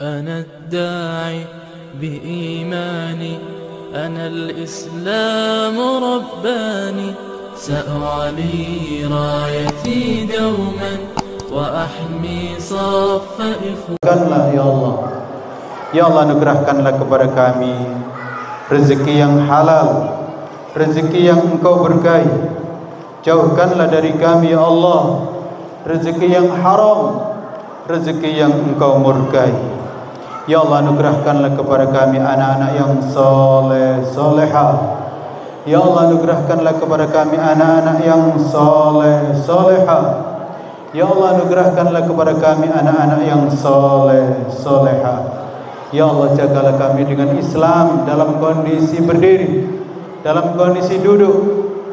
أنا الداعي بإيماني أنا الإسلام رباني سأعلي رايتي دوما وأحمي صف إخواني. Ya Allah, anugerahkanlah kepada kami rezeki yang halal, rezeki yang Engkau berkahi. Jauhkanlah dari kami ya Allah rezeki yang haram, rezeki yang Engkau murkai. Ya Allah, anugerahkanlah kepada kami anak-anak yang soleh solehah. Ya Allah, anugerahkanlah kepada kami anak-anak yang soleh solehah. Ya Allah, anugerahkanlah kepada kami anak-anak yang soleh solehah. Ya Allah, jagalah kami dengan Islam dalam kondisi berdiri, dalam kondisi duduk,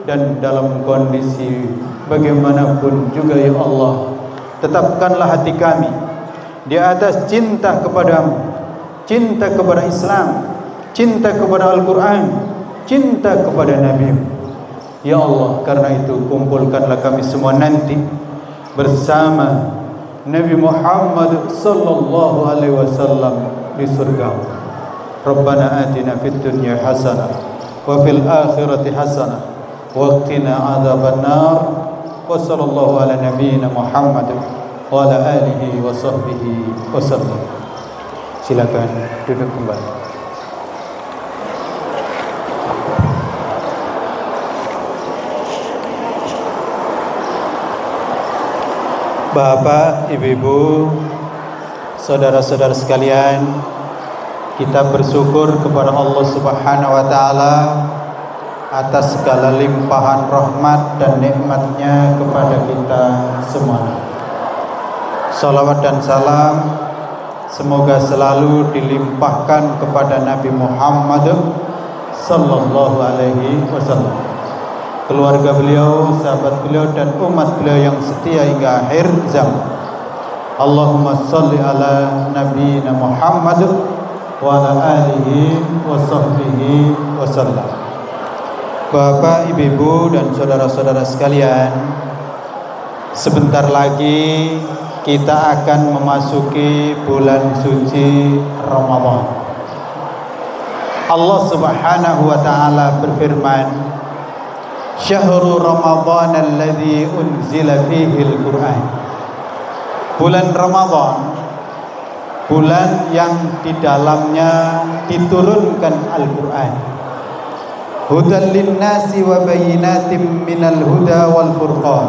dan dalam kondisi bagaimanapun juga ya Allah. Tetapkanlah hati kami di atas cinta kepadamu, cinta kepada Islam, cinta kepada Al-Quran, cinta kepada Nabi. Ya Allah, karena itu kumpulkanlah kami semua nanti bersama Nabi Muhammad sallallahu alaihi wasallam di surga. Rabbana atina fid dunya hasanah wa fil akhirati hasanah wa qina adzabannar. Wa sallallahu ala nabiyyina Muhammad wa ala alihi wa sahbihi wasallam. Silakan duduk kembali. Bapak, Ibu-ibu, saudara-saudara sekalian, kita bersyukur kepada Allah Subhanahu wa taala atas segala limpahan rahmat dan nikmatnya kepada kita semua. Salawat dan salam semoga selalu dilimpahkan kepada Nabi Muhammad sallallahu alaihi wasallam, keluarga beliau, sahabat beliau, dan umat beliau yang setia hingga akhir zaman. Allahumma salli ala nabiyyina Muhammad wa ala alihi wa sahbihi wa sallam. Bapak, Ibu-ibu, dan saudara-saudara sekalian, sebentar lagi kita akan memasuki bulan suci Ramadan. Allah Subhanahu wa taala berfirman, Syahrul Ramadan alladzi unzila fihi al-Qur'an. Bulan Ramadan, bulan yang di dalamnya diturunkan Al-Qur'an. Hudan linnasi wa bayyinatin minal huda wal furqan.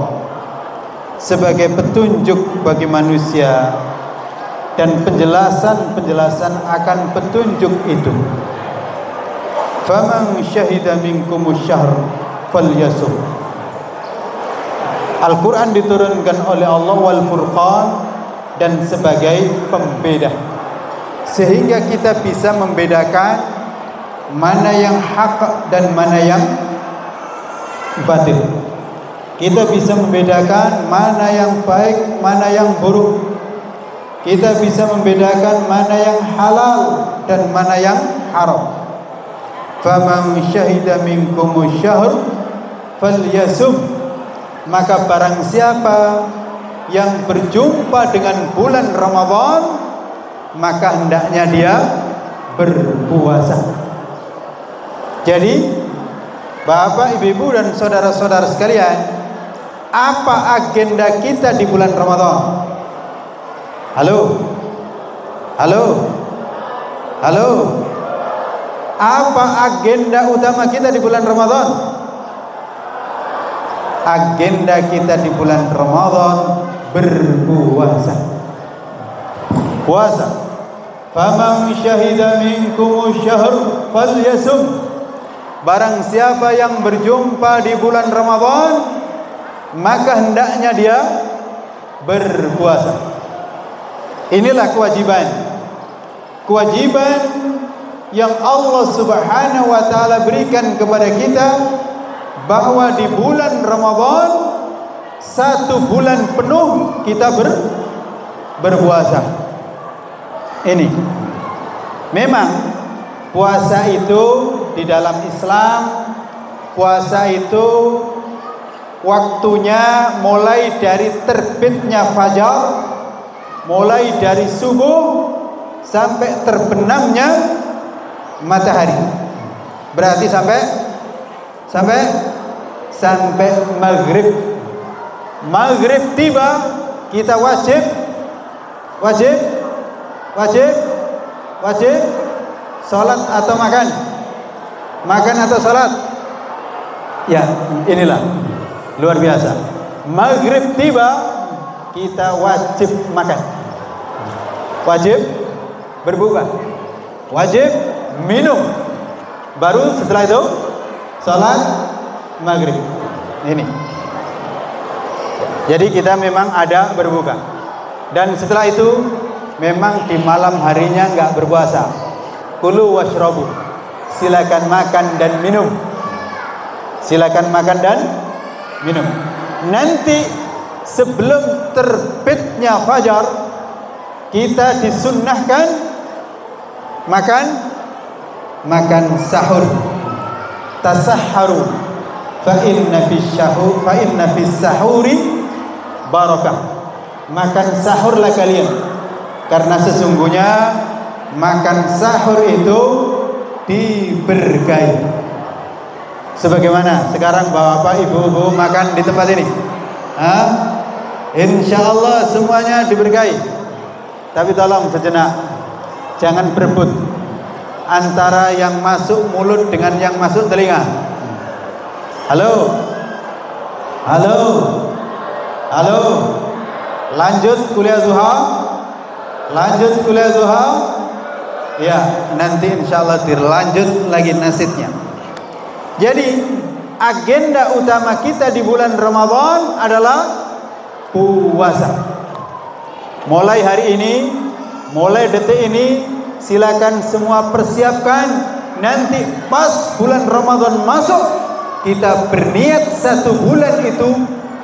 Sebagai petunjuk bagi manusia dan penjelasan-penjelasan akan petunjuk itu. Faman syahida minkumus syahr falyasum. Al-Quran diturunkan oleh Allah wal furqan, dan sebagai pembeda, sehingga kita bisa membedakan mana yang hak dan mana yang batil. Kita bisa membedakan mana yang baik, mana yang buruk. Kita bisa membedakan mana yang halal dan mana yang haram. Faman syahida minkumus syahr falyasum. Maka barang siapa yang berjumpa dengan bulan Ramadan, maka hendaknya dia berpuasa. Jadi Bapak, Ibu, dan saudara-saudara sekalian, apa agenda kita di bulan Ramadan? Halo? Halo? Halo? Apa agenda utama kita di bulan Ramadan? Agenda kita di bulan Ramadan berpuasa. Puasa. Faman syahida minkumus syahr falyasum. Barang siapa yang berjumpa di bulan Ramadan, maka hendaknya dia berpuasa. Inilah kewajiban. Kewajiban yang Allah Subhanahu wa taala berikan kepada kita, bahwa di bulan Ramadan 1 bulan penuh kita berpuasa. Ini memang puasa itu di dalam Islam, puasa itu waktunya mulai dari terbitnya fajar, mulai dari subuh sampai terbenamnya matahari. Berarti sampai maghrib. Maghrib tiba, kita wajib salat atau makan? Makan atau salat? Ya, inilah luar biasa. Maghrib tiba, kita wajib makan, wajib berbuka, wajib minum. Baru setelah itu salat maghrib. Ini. Jadi kita memang ada berbuka. Dan setelah itu memang di malam harinya enggak berpuasa. Kulu washrabu. Silakan makan dan minum. Silakan makan dan minum. Nanti sebelum terbitnya fajar, kita disunnahkan makan sahur. Tasahharu fa inna fis sahuri barakah. Makan sahurlah kalian, karena sesungguhnya makan sahur itu diberkahi. Sebagaimana sekarang bapak ibu makan di tempat ini, insyaallah semuanya diberkahi. Tapi tolong sejenak, jangan berebut antara yang masuk mulut dengan yang masuk telinga. Halo. Lanjut kuliah zuha. Ya, nanti insyaallah dilanjut lagi nasibnya. Jadi agenda utama kita di bulan Ramadan adalah puasa. Mulai hari ini, mulai detik ini, silakan semua persiapkan. Nanti pas bulan Ramadan masuk, kita berniat 1 bulan itu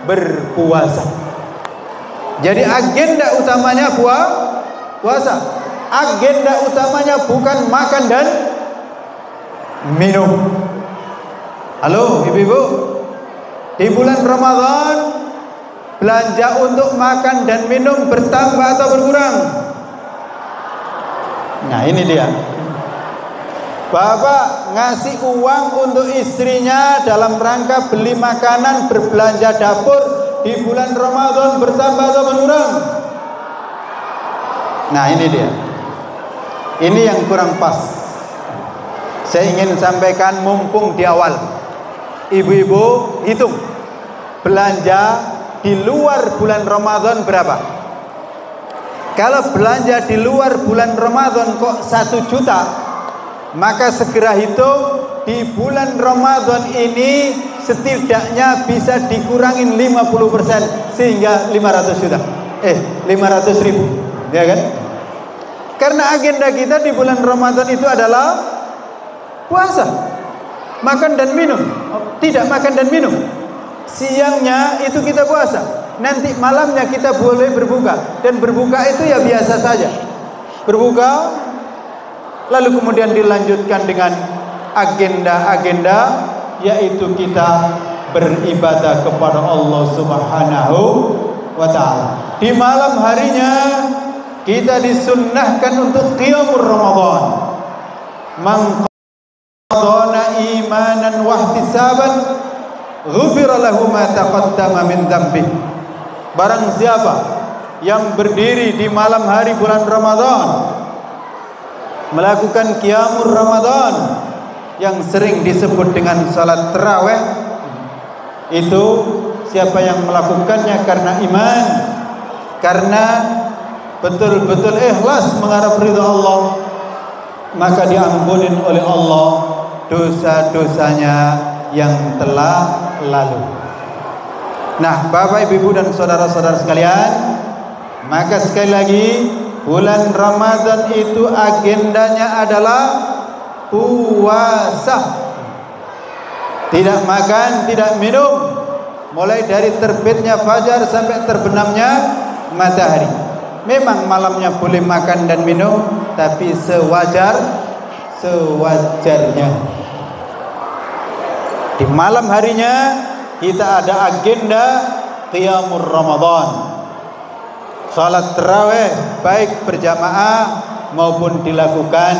berpuasa. Jadi agenda utamanya puasa. Agenda utamanya bukan makan dan minum. Halo ibu-ibu, di bulan Ramadan belanja untuk makan dan minum bertambah atau berkurang? Nah ini dia. Bapak ngasih uang untuk istrinya dalam rangka beli makanan, berbelanja dapur di bulan Ramadan, bertambah atau berkurang? Nah ini dia. Ini yang kurang pas. Saya ingin sampaikan mumpung di awal. Ibu-ibu hitung belanja di luar bulan Ramadan berapa? Kalau belanja di luar bulan Ramadan kok 1 juta, maka segera hitung di bulan Ramadan ini setidaknya bisa dikurangin 50% sehingga 500 juta. 500 ribu, ya kan? Karena agenda kita di bulan Ramadan itu adalah puasa, makan dan minum. Tidak makan dan minum. Siangnya itu kita puasa, nanti malamnya kita boleh berbuka. Dan berbuka itu ya biasa saja. Berbuka, lalu kemudian dilanjutkan dengan agenda-agenda, yaitu kita beribadah kepada Allah Subhanahu wa ta'ala. Di malam harinya kita disunnahkan untuk qiyamul Ramadan. Man qadana imanan wa ihtisaban ghufira lahu ma taqaddama min dzambi. Barang siapa yang berdiri di malam hari bulan Ramadan, melakukan qiyamul Ramadan yang sering disebut dengan salat tarawih, itu siapa yang melakukannya karena iman, karena betul-betul ikhlas mengharap ridha Allah, maka diampunin oleh Allah dosa-dosanya yang telah lalu. Nah, Bapak, Ibu, dan saudara-saudara sekalian, maka sekali lagi bulan Ramadan itu agendanya adalah puasa. Tidak makan, tidak minum, mulai dari terbitnya fajar sampai terbenamnya matahari. Memang malamnya boleh makan dan minum, tapi sewajarnya. Di malam harinya kita ada agenda qiyamul Ramadan, salat tarawih baik berjamaah maupun dilakukan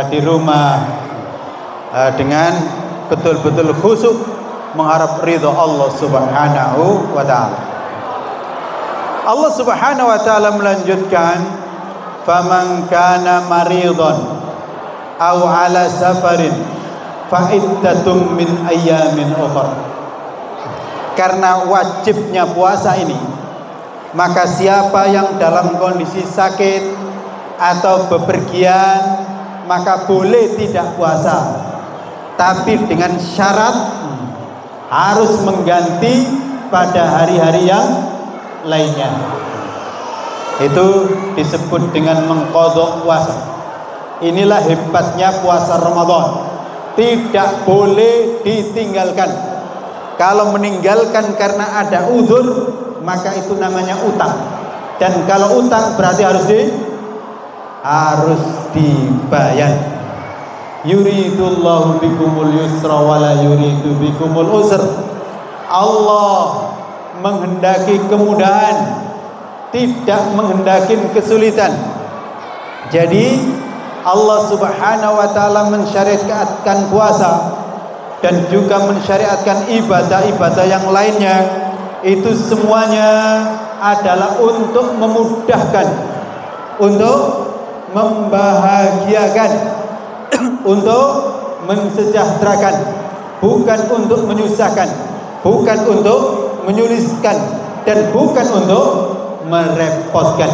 di rumah dengan betul-betul khusyuk mengharap ridha Allah Subhanahu wa taala. Allah Subhanahu wa taala melanjutkan, faman kana maridhan aw ala safarin fa iddatum min ayyamin ukhra. Karena wajibnya puasa ini, maka siapa yang dalam kondisi sakit atau bepergian maka boleh tidak puasa, tapi dengan syarat harus mengganti pada hari-hari yang lainnya. Itu disebut dengan mengqadha puasa. Inilah hebatnya puasa Ramadan, tidak boleh ditinggalkan. Kalau meninggalkan karena ada uzur, maka itu namanya utang. Dan kalau utang berarti harus dibayar. Yuridullahu bikumul yusra wa la yuridu bikumul usr. Allah menghendaki kemudahan, tidak menghendaki kesulitan. Jadi Allah Subhanahu wa taala mensyariatkan puasa dan juga mensyariatkan ibadah-ibadah yang lainnya. Itu semuanya adalah untuk memudahkan, untuk membahagiakan, untuk mensejahterakan, bukan untuk menyusahkan, bukan untuk menyulitkan, dan bukan untuk merepotkan.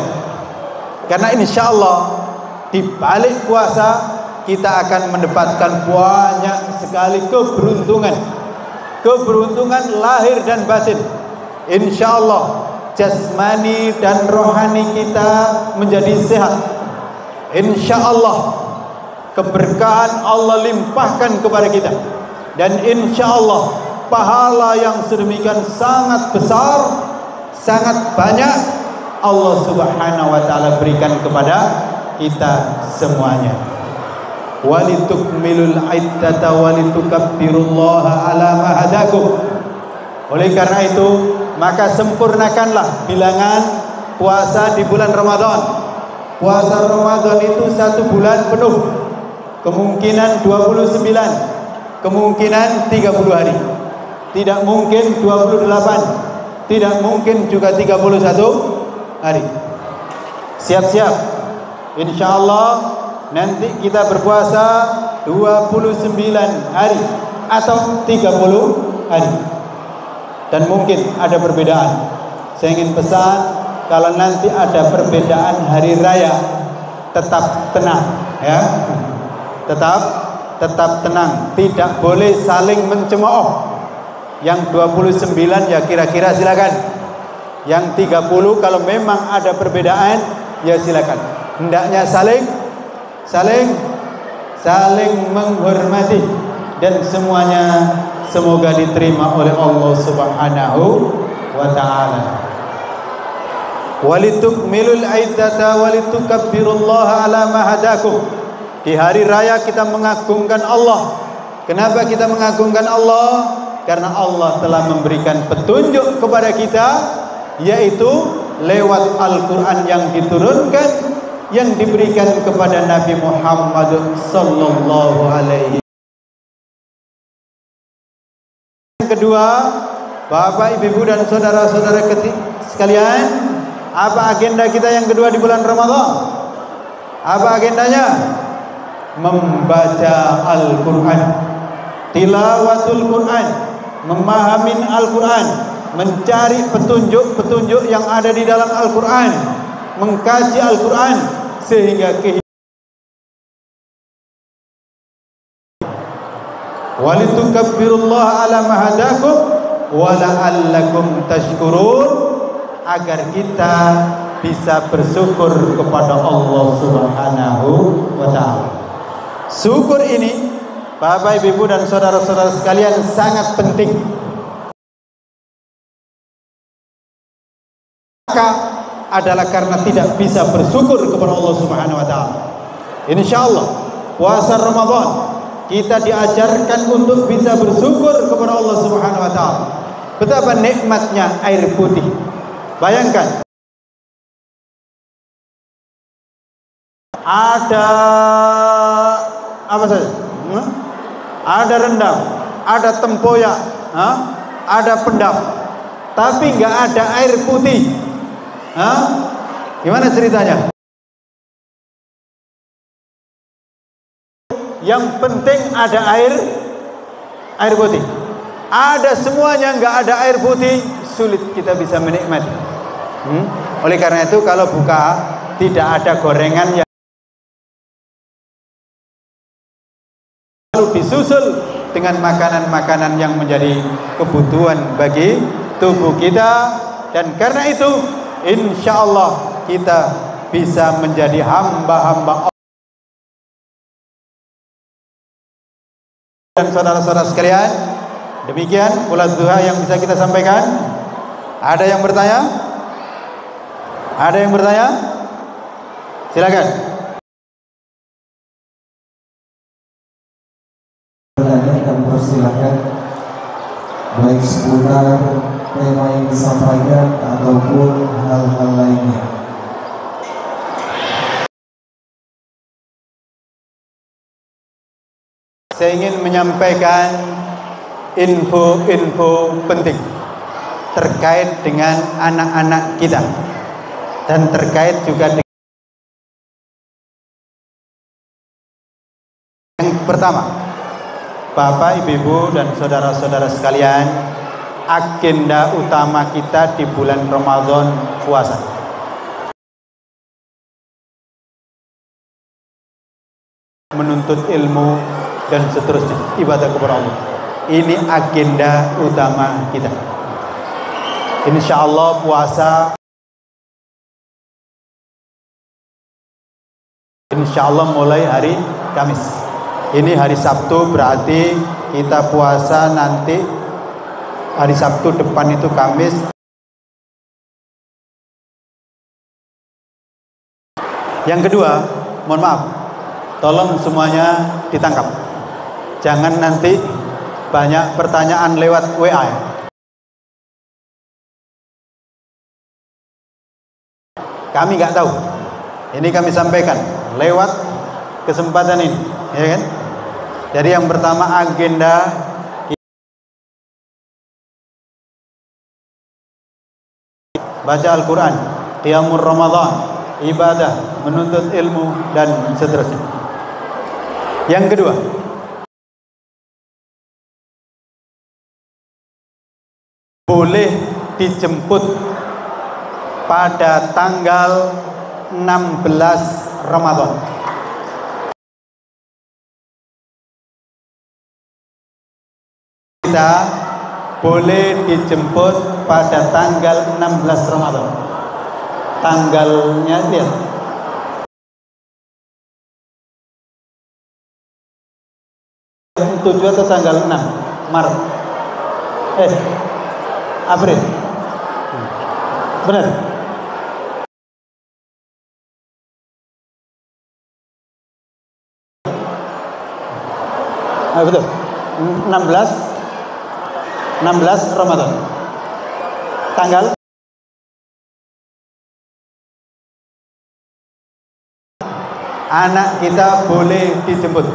Karena insya Allah di balik puasa kita akan mendapatkan banyak sekali keberuntungan, keberuntungan lahir dan batin. Insya Allah jasmani dan rohani kita menjadi sehat. Insya Allah keberkahan Allah limpahkan kepada kita, dan insya Allah pahala yang sedemikian sangat besar, sangat banyak Allah Subhanahu wa taala berikan kepada kita semuanya. Walitukmilul iddata walitukabbirullaha ala ma hadakum. Oleh karena itu, maka sempurnakanlah bilangan puasa di bulan Ramadan. Puasa Ramadan itu 1 bulan penuh, kemungkinan 29, kemungkinan 30 hari, tidak mungkin 28, tidak mungkin juga 31 hari. Siap-siap, insya Allah nanti kita berpuasa 29 hari atau 30 hari. Dan mungkin ada perbedaan. Saya ingin pesan, kalau nanti ada perbedaan hari raya, tetap tenang ya. Tetap tenang, tidak boleh saling mencemooh. Yang 29 ya kira-kira silakan. Yang 30 kalau memang ada perbedaan ya silakan. Hendaknya saling menghormati, dan semuanya semoga diterima oleh Allah Subhanahu wa taala. Walitukmilul iddata walitukabbirullaha ala ma hadakum. Di hari raya kita mengagungkan Allah. Kenapa kita mengagungkan Allah? Karena Allah telah memberikan petunjuk kepada kita, yaitu lewat Al-Quran yang diturunkan, yang diberikan kepada Nabi Muhammad sallallahu alaihi. Yang kedua, Bapak, Ibu, dan saudara-saudara sekalian, apa agenda kita yang kedua di bulan Ramadan? Apa agendanya? Membaca Al-Quran, tilawatul Quran, memahami Al-Quran, mencari petunjuk-petunjuk yang ada di dalam Al-Quran, mengkaji Al-Quran sehingga walitukabbirullaha ala ma hadakum wa la'allakum tashkurun, agar kita bisa bersyukur kepada Allah Subhanahu wa taala. Syukur ini, Bapak, Ibu, dan saudara-saudara sekalian, sangat penting. Maka adalah karena tidak bisa bersyukur kepada Allah Subhanahu wa taala. Insyaallah puasa Ramadan kita diajarkan untuk bisa bersyukur kepada Allah Subhanahu wa taala. Betapa nikmatnya air putih. Bayangkan ada apa saja? Ada rendang, ada tempoyak, ada pendap, tapi nggak ada air putih. Gimana ceritanya? Yang penting ada air putih. Ada semuanya, nggak ada air putih, sulit kita bisa menikmati. Oleh karena itu kalau buka tidak ada gorengan yang lalu disusul dengan makanan-makanan yang menjadi kebutuhan bagi tubuh kita, dan karena itu insya Allah kita bisa menjadi hamba-hamba Allah. Dan saudara-saudara sekalian, demikian ulas duha yang bisa kita sampaikan. Ada yang bertanya? Ada yang bertanya? Silakan. Pertanyaan kami persilakan, baik seputar tema yang disampaikan ataupun hal-hal lainnya. Saya ingin menyampaikan info-info penting terkait dengan anak-anak kita dan terkait juga dengan yang pertama, Bapak, Ibu, dan saudara-saudara sekalian, agenda utama kita di bulan Ramadan puasa. Menuntut ilmu dan seterusnya, ibadah kepada Allah. Ini agenda utama kita. Insya Allah puasa, insya Allah mulai hari Kamis. Ini hari Sabtu, berarti kita puasa nanti hari Sabtu depan itu Kamis. Yang kedua, mohon maaf, tolong semuanya ditangkap. Jangan nanti banyak pertanyaan lewat WA ya. Kami nggak tahu. Ini kami sampaikan lewat kesempatan ini, ya kan? Jadi yang pertama agenda baca Al-Quran, qiyamul Ramadan, ibadah, menuntut ilmu, dan seterusnya. Yang kedua, boleh dijemput pada tanggal 16 Ramadan. Kita boleh dijemput pada tanggal 16 Ramadan. Tanggalnya lihat. Tujuh atau tanggal 6 Maret? April. Benar? Betul. 16 Ramadan. Tanggal anak kita boleh dijemput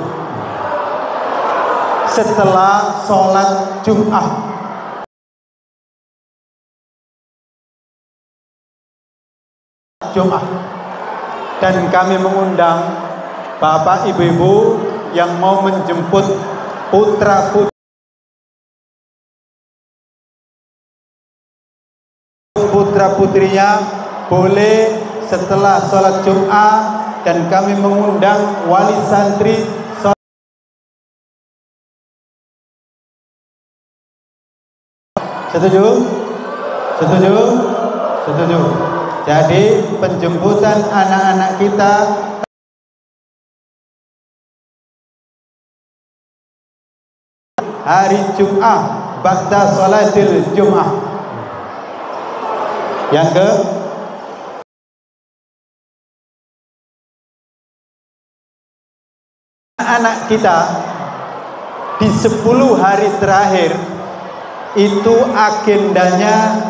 setelah sholat Jumat. Dan kami mengundang Bapak Ibu-ibu yang mau menjemput putra-putrinya boleh setelah sholat Jumat, dan kami mengundang wali santri. Setuju? Setuju? Setuju. Jadi penjemputan anak-anak kita hari Jumat, ba'da sholatil Jumat. Yang ke anak kita di 10 hari terakhir itu agendanya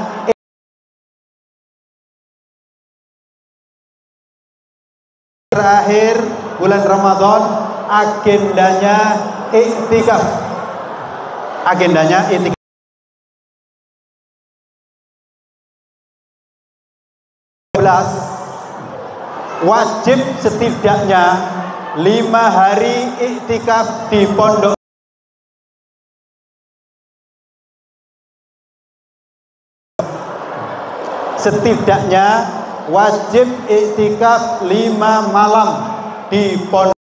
terakhir bulan Ramadan agendanya iktikaf. Agendanya iktikaf. Wajib setidaknya 5 hari iktikaf di pondok. Setidaknya wajib iktikaf 5 malam di pondok.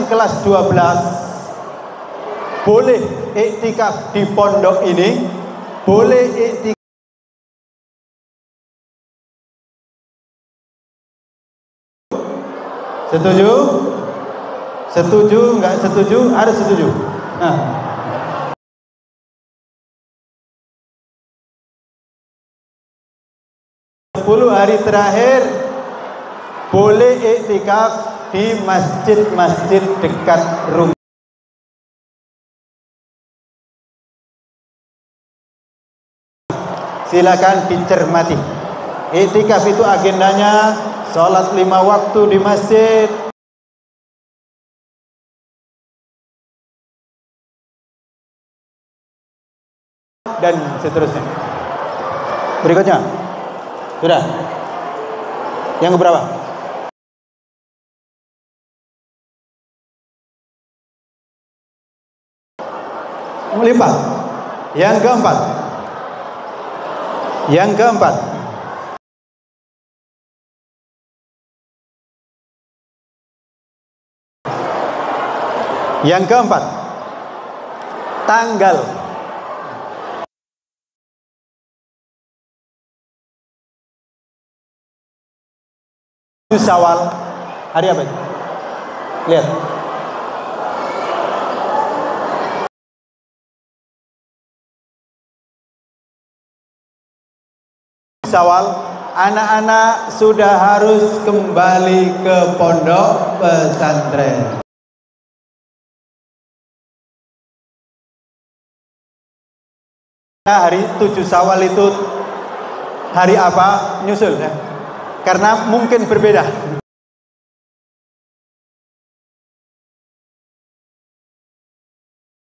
Kelas 12 boleh iktikaf di pondok ini, boleh iktikaf. Setuju? Setuju? Enggak setuju? Harus setuju. Nah. 10 hari terakhir boleh iktikaf di masjid-masjid dekat rumah. Silakan dicermati. Iktikaf itu agendanya sholat 5 waktu di masjid, dan seterusnya. Berikutnya, sudah yang keberapa? Melipat. Yang keempat. Yang keempat. Yang keempat, tanggal Syawal, hari apa itu? Lihat. Syawal, anak-anak sudah harus kembali ke pondok pesantren. Hari 7 Syawal itu hari apa? Nyusul ya. Karena mungkin berbeda.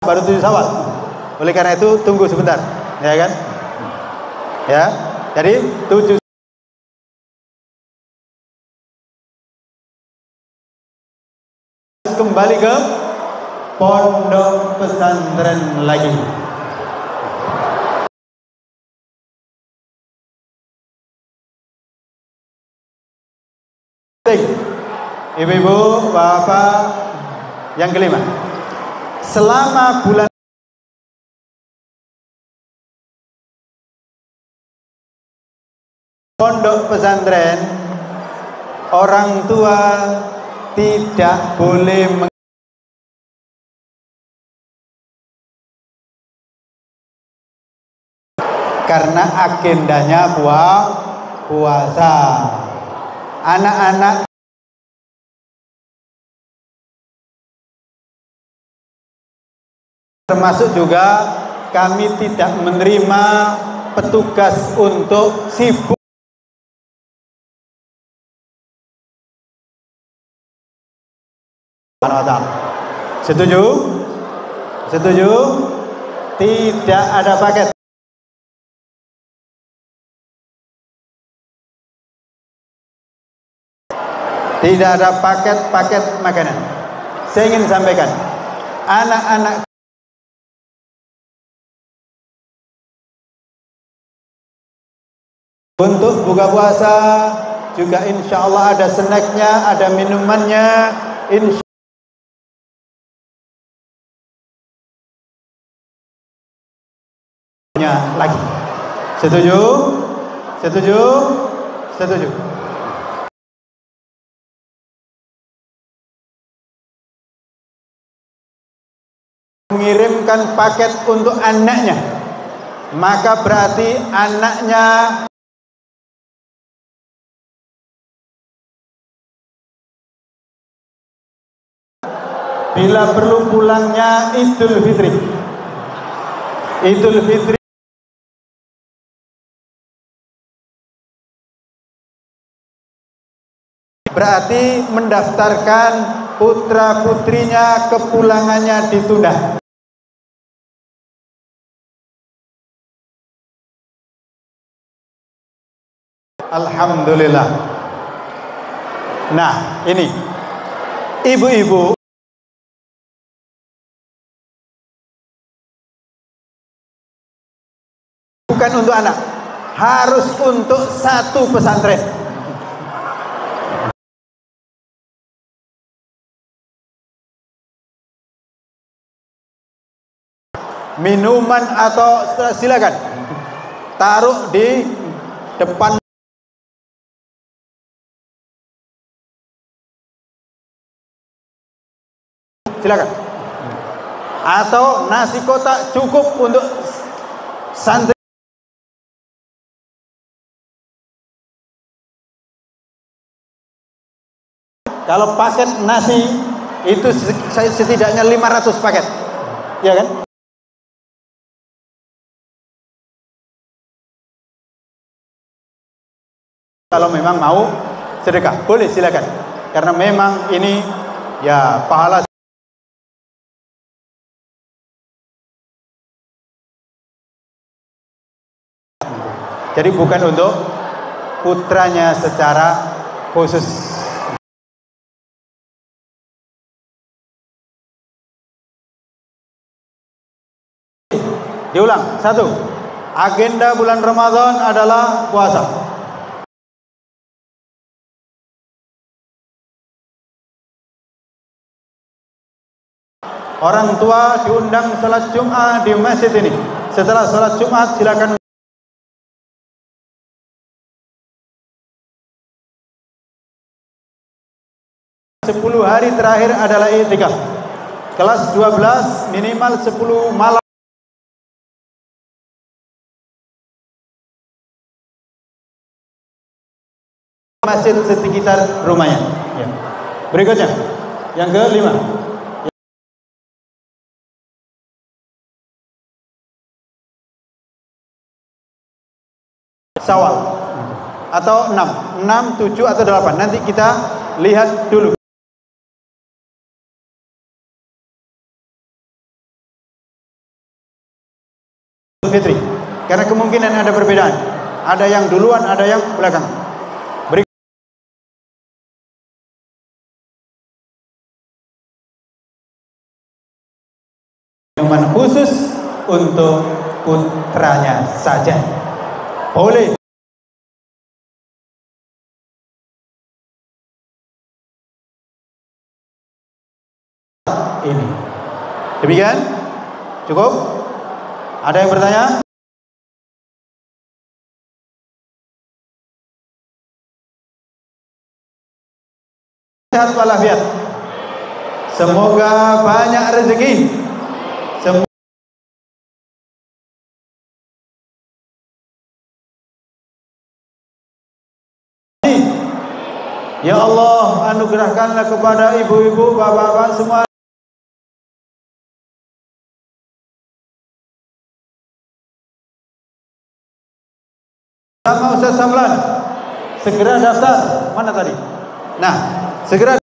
Baru 7 Syawal. Oleh karena itu tunggu sebentar, ya kan? Ya. Jadi 7 kembali ke pondok pesantren lagi. Ibu-ibu, bapak, yang kelima, selama bulan pondok pesantren, orang tua tidak boleh karena agendanya puasa. Anak-anak termasuk juga kami tidak menerima petugas untuk sibuk. Setuju? Setuju? Tidak ada paket. Tidak ada paket makanan. Saya ingin sampaikan, anak-anak untuk buka puasa juga insya Allah ada snacknya, ada minumannya, insya Allah lagi. Setuju? Setuju? Setuju? Mengirimkan paket untuk anaknya, maka berarti anaknya bila perlu pulangnya Idul Fitri. Idul Fitri berarti mendaftarkan putra-putrinya kepulangannya ditunda. Alhamdulillah. Nah, ini ibu-ibu bukan untuk anak, harus untuk satu pesantren. Minuman atau silakan taruh di depan. Silakan. Atau nasi kotak cukup untuk santri. Kalau paket nasi itu setidaknya 500 paket. Ya kan? Kalau memang mau sedekah, boleh silakan. Karena memang ini ya pahala. Jadi bukan untuk putranya secara khusus. Diulang, satu, agenda bulan Ramadan adalah puasa. Orang tua diundang salat Jumat di masjid ini. Setelah salat Jumat silakan 10 hari terakhir adalah i'tikaf. Kelas 12 minimal 10 malam. Masjid sekitar rumahnya. Ya. Berikutnya, yang kelima. Syawal atau 6, 7 atau 8. Nanti kita lihat dulu. Fitri, karena kemungkinan ada perbedaan. Ada yang duluan, ada yang belakang. Minuman khusus untuk putranya saja. Boleh. Ini. Demikian? Cukup? Ada yang bertanya? Sehat walafiat. Semoga banyak rezeki. Ya Allah, anugerahkanlah kepada ibu-ibu, bapak-bapak semua. Sama Ustaz Samlan, segera daftar. Mana tadi? Nah, segera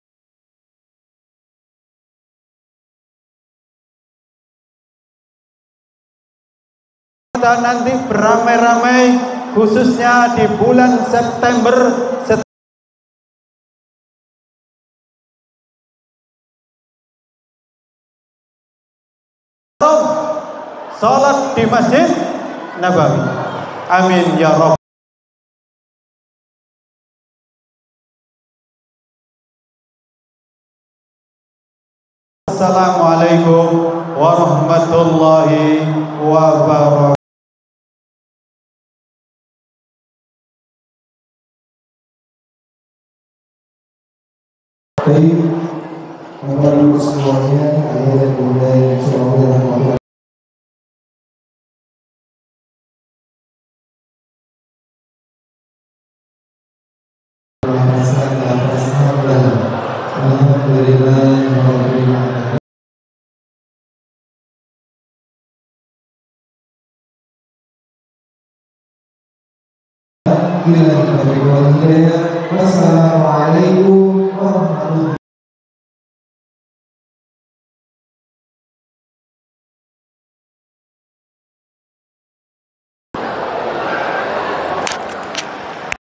kita nanti beramai-ramai, khususnya di bulan September. Salat di Masjid Nabawi. Amin ya Rabb. Assalamualaikum warahmatullahi wabarakatuh. Baik, Bapak Ibu semuanya, ayah dan bunda yang selalu dirahmati Wassalamualaikum